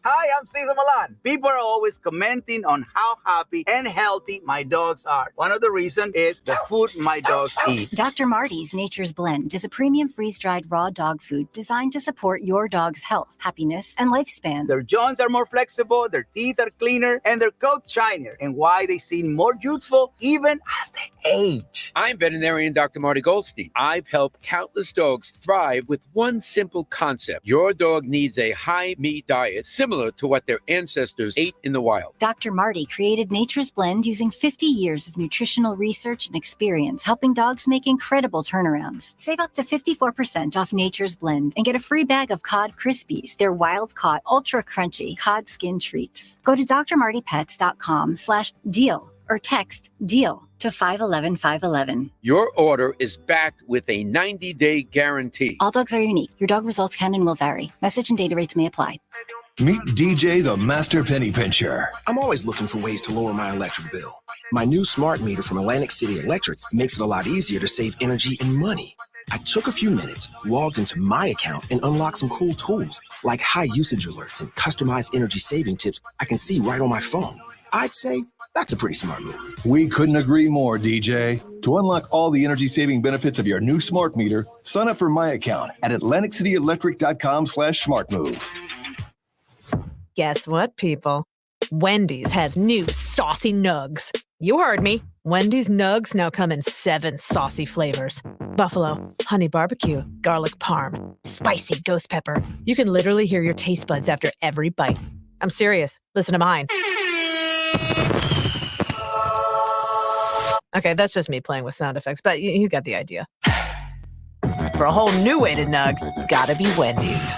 Hi, I'm Cesar Milan. People are always commenting on how happy and healthy my dogs are. One of the reasons is the food my dogs eat. Dr. Marty's Nature's Blend is a premium freeze-dried raw dog food designed to support your dog's health, happiness, and lifespan. Their jaws are more flexible, their teeth are cleaner, and their coats shinier, and why they seem more youthful even as they age. I'm veterinarian Dr. Marty Goldstein. I've helped countless dogs thrive with one simple concept. Your dog needs a high-meat diet similar to what their ancestors ate in the wild. Dr. Marty created Nature's Blend using 50 years of nutritional research and experience, helping dogs make incredible turnarounds. Save up to 54% off Nature's Blend and get a free bag of Cod Krispies, their wild-caught, ultra-crunchy cod skin treats. Go to drmartypets.com/deal or text DEAL to 511-511. Your order is backed with a 90-day guarantee. All dogs are unique. Your dog results can and will vary. Message and data rates may apply. Meet DJ, the Master Penny Pincher. I'm always looking for ways to lower my electric bill. My new smart meter from Atlantic City Electric makes it a lot easier to save energy and money. I took a few minutes, logged into my account, and unlocked some cool tools like high usage alerts and customized energy saving tips I can see right on my phone. I'd say that's a pretty smart move. We couldn't agree more, DJ. To unlock all the energy-saving benefits of your new smart meter, sign up for my account at AtlanticCityElectric.com/smartmove. Guess what, people? Wendy's has new saucy nugs. You heard me. Wendy's nugs now come in 7 saucy flavors. Buffalo, honey barbecue, garlic parm, spicy ghost pepper. You can literally hear your taste buds after every bite. I'm serious. Listen to mine. Okay, that's just me playing with sound effects, but you got the idea. For a whole new way to nug, gotta be Wendy's.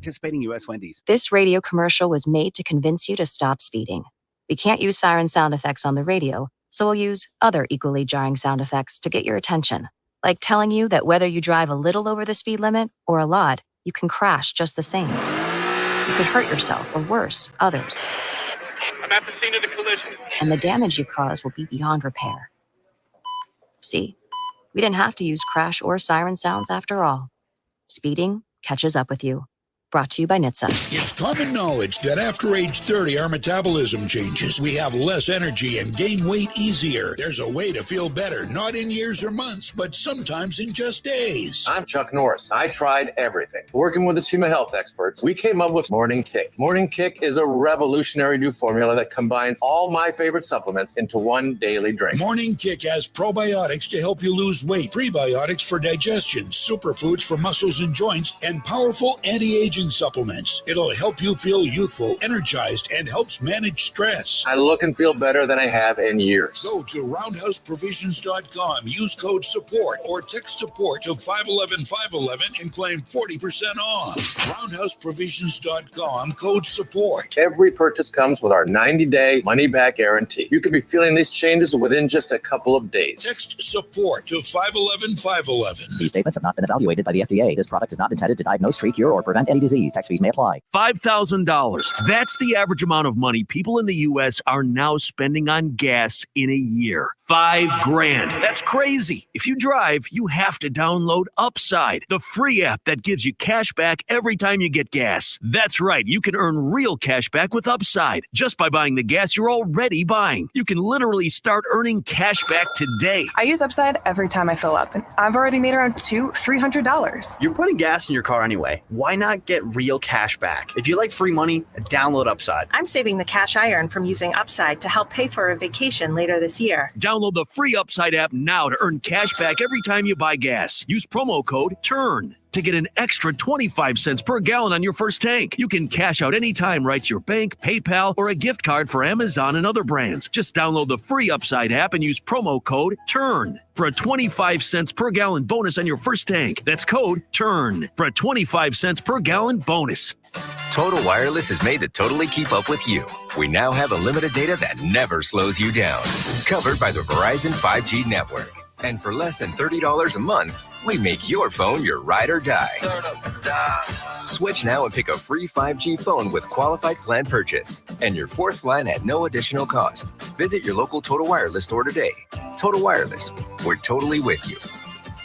Participating U.S. Wendy's. This radio commercial was made to convince you to stop speeding. We can't use siren sound effects on the radio, so we'll use other equally jarring sound effects to get your attention. Like telling you that whether you drive a little over the speed limit or a lot, you can crash just the same. You could hurt yourself or worse, others. I'm at the scene of the collision. And the damage you cause will be beyond repair. See, we didn't have to use crash or siren sounds after all. Speeding catches up with you. Brought to you by NHTSA. It's common knowledge that after age 30, our metabolism changes. We have less energy and gain weight easier. There's a way to feel better, not in years or months, but sometimes in just days. I'm Chuck Norris. I tried everything. Working with a team of health experts, we came up with Morning Kick. Morning Kick is a revolutionary new formula that combines all my favorite supplements into one daily drink. Morning Kick has probiotics to help you lose weight, prebiotics for digestion, superfoods for muscles and joints, and powerful anti-aging supplements. It'll help you feel youthful, energized, and helps manage stress. I look and feel better than I have in years. Go to roundhouseprovisions.com, use code SUPPORT or text SUPPORT to 511-511 and claim 40% off. Roundhouseprovisions.com, code SUPPORT. Every purchase comes with our 90-day money-back guarantee. You could be feeling these changes within just a couple of days. Text SUPPORT to 511-511. These statements have not been evaluated by the FDA. This product is not intended to diagnose, treat, cure, or prevent any disease. Tax fees may apply. $5,000. That's the average amount of money people in the U.S. are now spending on gas in a year. $5,000. That's crazy. If you drive, you have to download Upside, the free app that gives you cash back every time you get gas. That's right. You can earn real cash back with Upside just by buying the gas you're already buying. You can literally start earning cash back today. I use Upside every time I fill up, and I've already made around $300. You're putting gas in your car anyway. Why not get real cash back? If you like free money, download Upside. I'm saving the cash I earn from using Upside to help pay for a vacation later this year. Download the free Upside app now to earn cash back every time you buy gas. Use promo code TURN. to get an extra 25 cents per gallon on your first tank. You can cash out anytime right to your bank, PayPal, or a gift card for Amazon and other brands. Just download the free Upside app and use promo code TURN for a 25 cents per gallon bonus on your first tank. That's code TURN for a 25 cents per gallon bonus. Total Wireless is made to totally keep up with you. We now have unlimited data that never slows you down. Covered by the Verizon 5G network. And for less than $30 a month, we make your phone your ride or die. Switch now and pick a free 5G phone with qualified plan purchase. And your fourth line at no additional cost. Visit your local Total Wireless store today. Total Wireless, we're totally with you.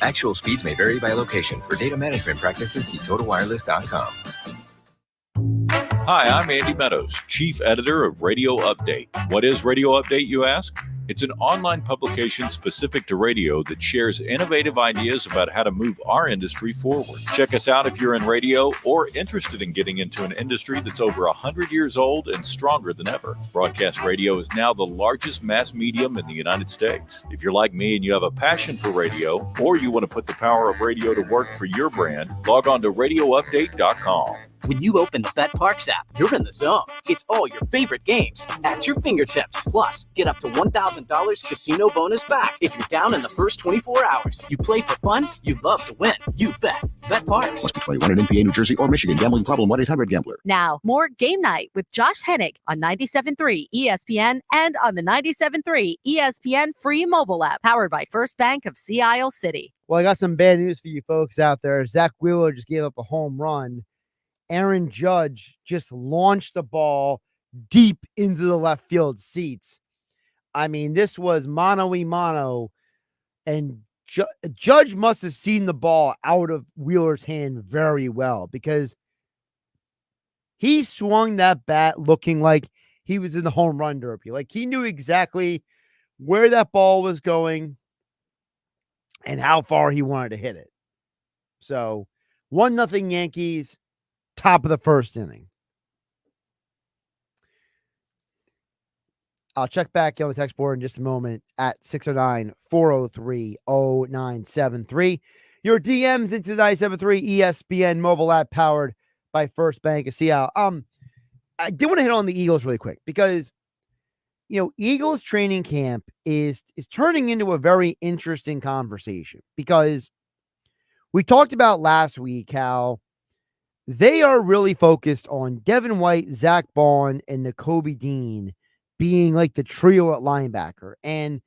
Actual speeds may vary by location. For data management practices, see TotalWireless.com. Hi, I'm Andy Meadows, Chief Editor of Radio Update. What is Radio Update, you ask? It's an online publication specific to radio that shares innovative ideas about how to move our industry forward. Check us out if you're in radio or interested in getting into an industry that's over 100 years old and stronger than ever. Broadcast radio is now the largest mass medium in the United States. If you're like me and you have a passion for radio, or you want to put the power of radio to work for your brand, log on to radioupdate.com. When you open the BetParks app, you're in the zone. It's all your favorite games at your fingertips. Plus, get up to $1,000 casino bonus back if you're down in the first 24 hours. You play for fun, you love to win. You bet. BetParks. Must be 21 in NPA, New Jersey, or Michigan. Gambling problem, 1-800-GAMBLER. Now, more Game Night with Josh Hennick on 97.3 ESPN and on the 97.3 ESPN free mobile app powered by First Bank of Sea Isle City. Well, I got some bad news for you folks out there. Zach Wheeler just gave up a home run. Aaron Judge just launched the ball deep into the left field seats. I mean, this was mano-a-mano, and Judge must have seen the ball out of Wheeler's hand very well, because he swung that bat looking like he was in the home run derby. Like, he knew exactly where that ball was going and how far he wanted to hit it. So 1-0 Yankees. Top of the first inning. I'll check back on the text board in just a moment at 609-403-0973. Your DMs into 973 ESPN mobile app powered by First Bank of Seattle. I did want to hit on the Eagles really quick because, you know, Eagles training camp is turning into a very interesting conversation, because we talked about last week how they are really focused on Devin White, Zach Bond, and Nakobe Dean being like the trio at linebacker. And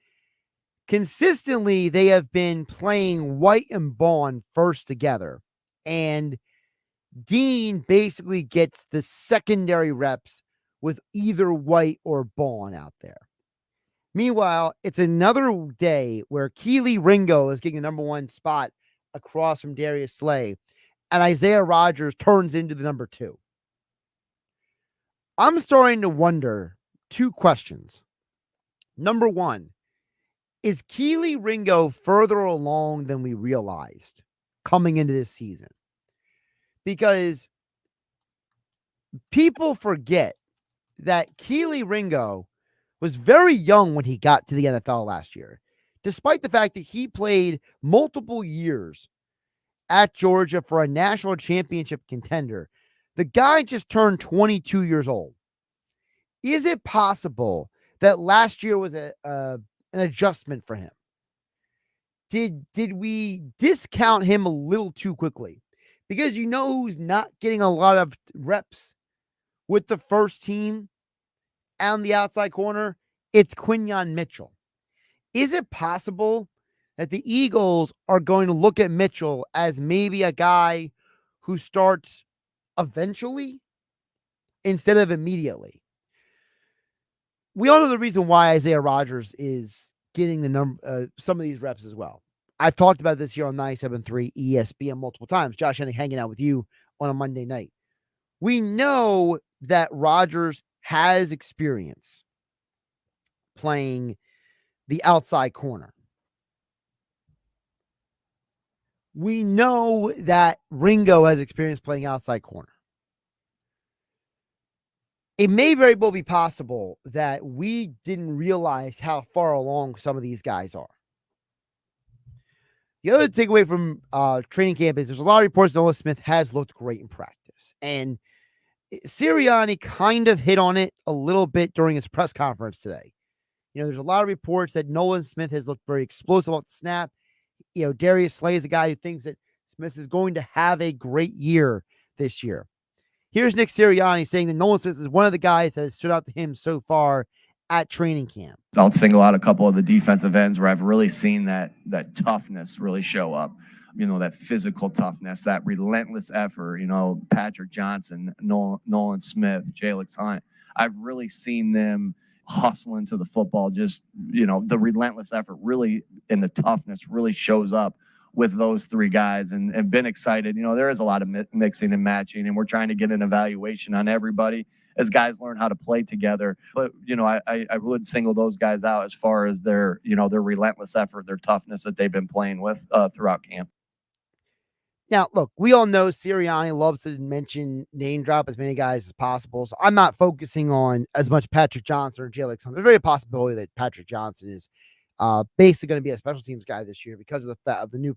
consistently, they have been playing White and Bond first together. And Dean basically gets the secondary reps with either White or Bond out there. Meanwhile, it's another day where Keely Ringo is getting the number one spot across from Darius Slay, and Isaiah Rodgers turns into the number 2. I'm starting to wonder two questions. Number one, is Keely Ringo further along than we realized coming into this season? Because people forget that Keely Ringo was very young when he got to the NFL last year, despite the fact that he played multiple years at Georgia for a national championship contender. The guy just turned 22 years old. Is it possible that last year was an adjustment for him? Did we discount him a little too quickly? Because you know who's not getting a lot of reps with the first team on the outside corner? It's Quinyon Mitchell. Is it possible that the Eagles are going to look at Mitchell as maybe a guy who starts eventually instead of immediately? We all know the reason why Isaiah Rodgers is getting the some of these reps as well. I've talked about this here on 97.3 ESPN multiple times. Josh Hennick hanging out with you on a Monday night. We know that Rodgers has experience playing the outside corner. We know that Ringo has experience playing outside corner. It may very well be possible that we didn't realize how far along some of these guys are. The other takeaway from training camp is there's a lot of reports Nolan Smith has looked great in practice. And Sirianni kind of hit on it a little bit during his press conference today. There's a lot of reports that Nolan Smith has looked very explosive off the snap. Darius Slay is a guy who thinks that Smith is going to have a great year this year. Here's Nick Sirianni saying that Nolan Smith is one of the guys that has stood out to him so far at training camp. I'll single out a couple of the defensive ends where I've really seen that toughness really show up. That physical toughness, that relentless effort. Patrick Johnson, Nolan Smith, Jalix Hunt. I've really seen them hustling to the football. Just, the relentless effort really and the toughness really shows up with those three guys, and been excited. There is a lot of mixing and matching, and we're trying to get an evaluation on everybody as guys learn how to play together. But, I would single those guys out as far as their relentless effort, their toughness that they've been playing with throughout camp. Now, look, we all know Sirianni loves to name drop as many guys as possible. So I'm not focusing on as much Patrick Johnson or Jalix Hunt. There's very a possibility that Patrick Johnson is basically going to be a special teams guy this year because of the new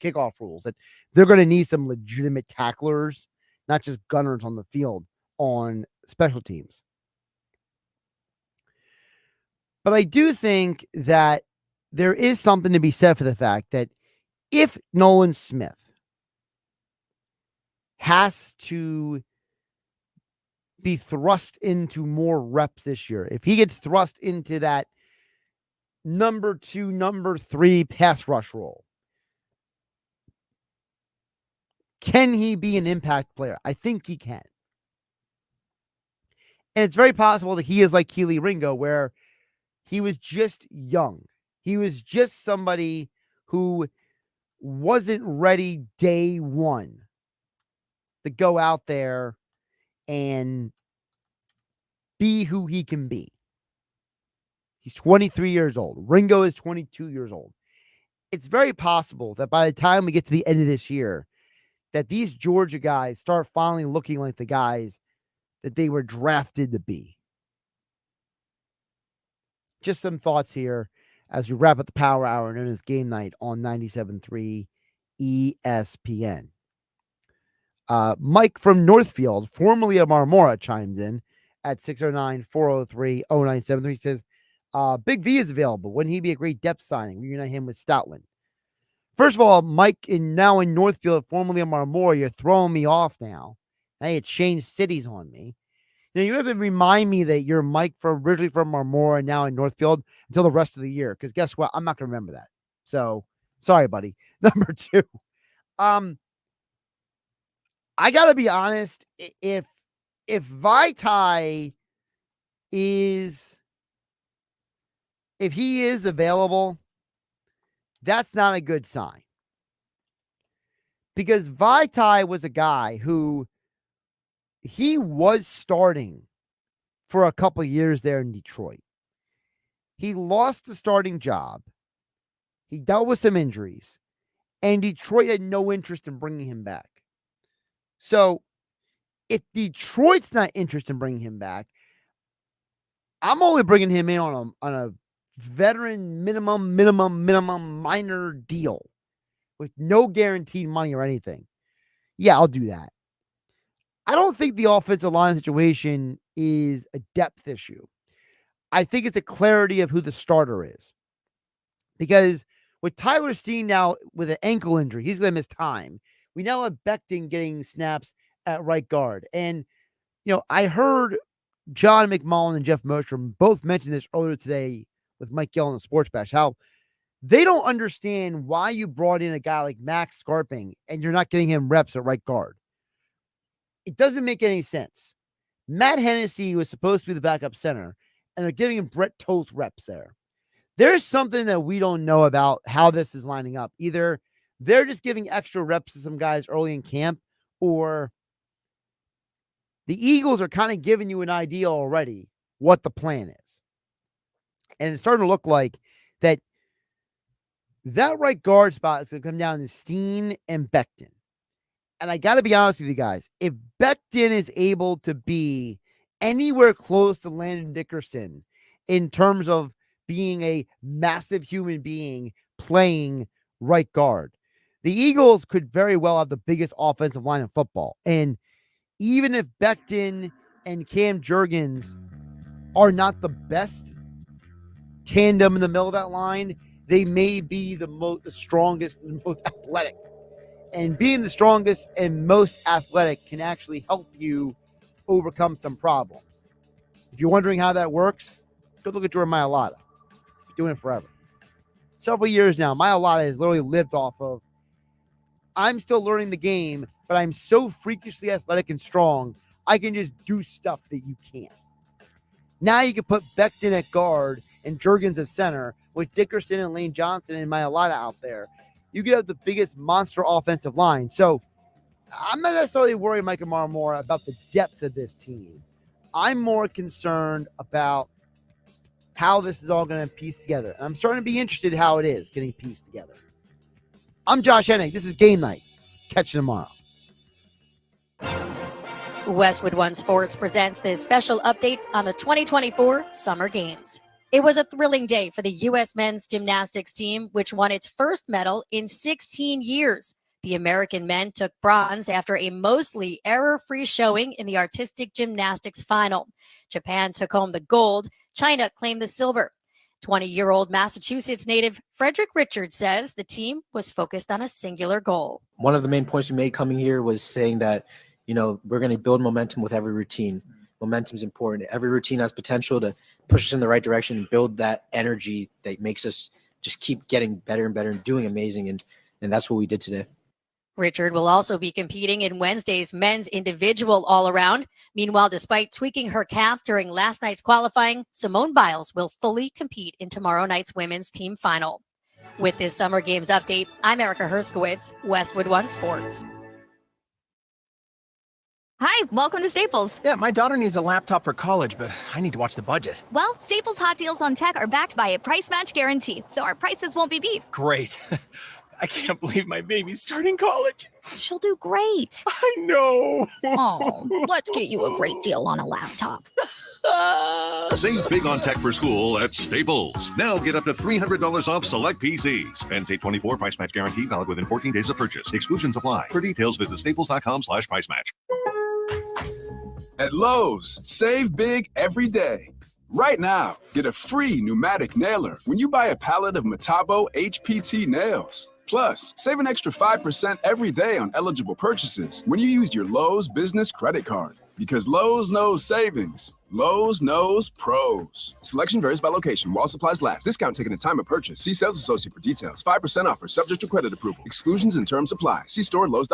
kickoff rules, that they're going to need some legitimate tacklers, not just gunners on the field on special teams. But I do think that there is something to be said for the fact that if Nolan Smith has to be thrust into more reps this year, if he gets thrust into that number 2, number 3 pass rush role, can he be an impact player? I think he can. And it's very possible that he is like Keely Ringo, where he was just young. He was just somebody who wasn't ready day one to go out there and be who he can be. He's 23 years old. Ringo is 22 years old. It's very possible that by the time we get to the end of this year, that these Georgia guys start finally looking like the guys that they were drafted to be. Just some thoughts here as we wrap up the Power Hour known as Game Night on 97.3 ESPN. Mike from Northfield, formerly of Marmora, chimed in at 609-403-0973. He says, Big V is available. Wouldn't he be a great depth signing? Reunite him with Stoutland. First of all, Mike, now in Northfield, formerly of Marmora, you're throwing me off now. Now you changed cities on me. You have to remind me that you're Mike originally from Marmora and now in Northfield until the rest of the year. Because guess what? I'm not going to remember that. So, sorry, buddy. Number 2. I got to be honest. If Vaitai is, if he is available, that's not a good sign. Because Vaitai was a guy who he was starting for a couple of years there in Detroit. He lost the starting job. He dealt with some injuries, and Detroit had no interest in bringing him back. So if Detroit's not interested in bringing him back, I'm only bringing him in on a veteran minimum minor deal with no guaranteed money or anything. Yeah, I'll do that. I don't think the offensive line situation is a depth issue. I think it's a clarity of who the starter is. Because with Tyler Steen now with an ankle injury, he's going to miss time. We now have Becton getting snaps at right guard. And, I heard John McMullen and Jeff Mostrom both mention this earlier today with Mike Gill on the Sports Bash, how they don't understand why you brought in a guy like Max Scarping and you're not getting him reps at right guard. It doesn't make any sense. Matt Hennessy was supposed to be the backup center, and they're giving him Brett Toth reps there. There's something that we don't know about how this is lining up. Either they're just giving extra reps to some guys early in camp, or the Eagles are kind of giving you an idea already what the plan is. And it's starting to look like that right guard spot is going to come down to Steen and Becton. And I got to be honest with you guys, if Becton is able to be anywhere close to Landon Dickerson in terms of being a massive human being playing right guard. The Eagles could very well have the biggest offensive line in football. And even if Becton and Cam Jurgens are not the best tandem in the middle of that line, they may be the strongest and most athletic. And being the strongest and most athletic can actually help you overcome some problems. If you're wondering how that works, go look at Jordan Mailata. He's been doing it forever. Several years now, Mailata has literally lived off of, I'm still learning the game, but I'm so freakishly athletic and strong, I can just do stuff that you can't. Now you can put Becton at guard and Jurgens at center with Dickerson and Lane Johnson and Mailata out there. You could have the biggest monster offensive line. So I'm not necessarily worried, Mike Amaro, more about the depth of this team. I'm more concerned about how this is all going to piece together. And I'm starting to be interested in how it is getting pieced together. I'm Josh Hennig. This is Game Night. Catch you tomorrow. Westwood One Sports presents this special update on the 2024 Summer Games. It was a thrilling day for the U.S. men's gymnastics team, which won its first medal in 16 years. The American men took bronze after a mostly error-free showing in the artistic gymnastics final. Japan took home the gold. China claimed the silver. 20-year-old Massachusetts native Frederick Richards says the team was focused on a singular goal. One of the main points we made coming here was saying that, we're going to build momentum with every routine. Momentum is important. Every routine has potential to push us in the right direction and build that energy that makes us just keep getting better and better and doing amazing. And that's what we did today. Richard will also be competing in Wednesday's men's individual all-around. Meanwhile, despite tweaking her calf during last night's qualifying, Simone Biles will fully compete in tomorrow night's women's team final. With this Summer Games update, I'm Erica Herskowitz, Westwood One Sports. Hi, welcome to Staples. Yeah, my daughter needs a laptop for college, but I need to watch the budget. Well, Staples hot deals on tech are backed by a price match guarantee, so our prices won't be beat. Great. I can't believe my baby's starting college. She'll do great. I know. Oh, let's get you a great deal on a laptop. Save big on tech for school at Staples. Now get up to $300 off select PCs. Penn State 24 price match guarantee valid within 14 days of purchase. Exclusions apply. For details, visit staples.com/price match. At Lowe's, save big every day. Right now, get a free pneumatic nailer when you buy a pallet of Metabo HPT nails. Plus, save an extra 5% every day on eligible purchases when you use your Lowe's business credit card. Because Lowe's knows savings. Lowe's knows pros. Selection varies by location while supplies last. Discount taken at time of purchase. See sales associate for details. 5% offer subject to credit approval. Exclusions and terms apply. See store Lowe's.com.